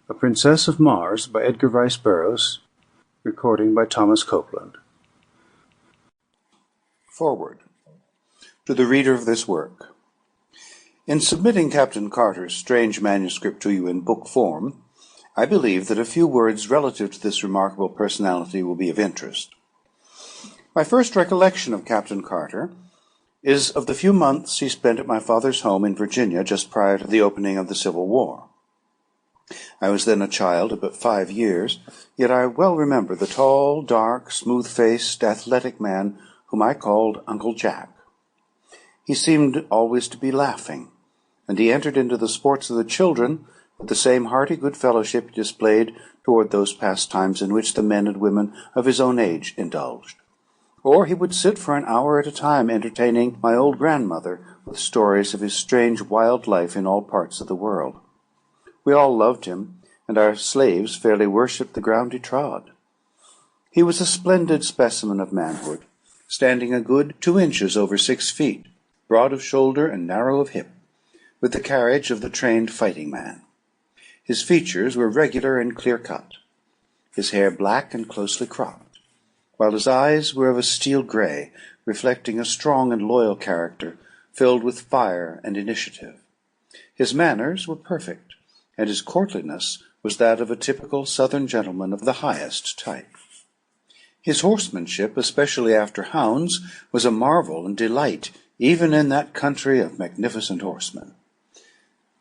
A Princess of Mars by Edgar Rice Burroughs. Recording by Thomas Copeland. Forward. To the reader of this work. In submitting Captain Carter's strange manuscript to you in book form, I believe that a few words relative to this remarkable personality will be of interest. My first recollection of Captain Carter is of the few months he spent at my father's home in Virginia just prior to the opening of the Civil War. I was then a child of but 5 years, yet I well remember the tall, dark, smooth-faced, athletic man whom I called Uncle Jack. He seemed always to be laughing, and he entered into the sports of the children with the same hearty good fellowship he displayed toward those pastimes in which the men and women of his own age indulged. Or he would sit for an hour at a time entertaining my old grandmother with stories of his strange wild life in all parts of the world. We all loved him, and our slaves fairly worshipped the ground he trod. He was a splendid specimen of manhood, standing a good 2 inches over 6 feet, broad of shoulder and narrow of hip, with the carriage of the trained fighting man. His features were regular and clear-cut, his hair black and closely cropped, while his eyes were of a steel gray, reflecting a strong and loyal character, filled with fire and initiative. His manners were perfect, and his courtliness was that of a typical Southern gentleman of the highest type. His horsemanship, especially after hounds, was a marvel and delight, even in that country of magnificent horsemen.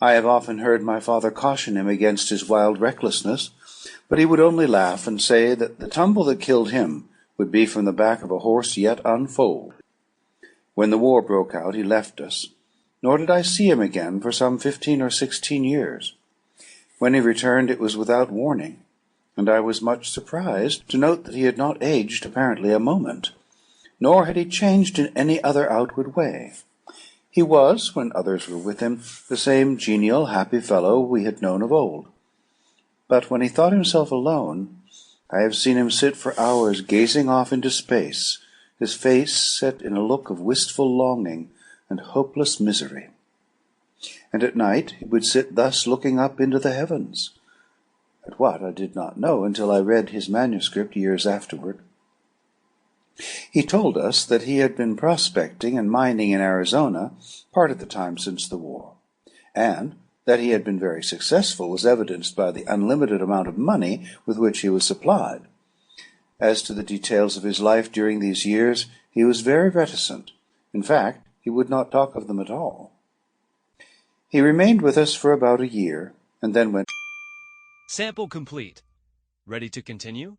I have often heard my father caution him against his wild recklessness, but he would only laugh and say that the tumble that killed him would be from the back of a horse yet unfoaled. When the war broke out, he left us, nor did I see him again for some 15 or 16 years. When he returned, it was without warning, and I was much surprised to note that he had not aged apparently a moment, nor had he changed in any other outward way. He was, when others were with him, the same genial, happy fellow we had known of old. But when he thought himself alone, I have seen him sit for hours gazing off into space, his face set in a look of wistful longing and hopeless misery. And at night he would sit thus looking up into the heavens. At what I did not know until I read his manuscript years afterward. He told us that he had been prospecting and mining in Arizona part of the time since the war, and that he had been very successful was evidenced by the unlimited amount of money with which he was supplied. As to the details of his life during these years, he was very reticent. In fact, he would not talk of them at all. He remained with us for about a year, and then went. Sample complete. Ready to continue?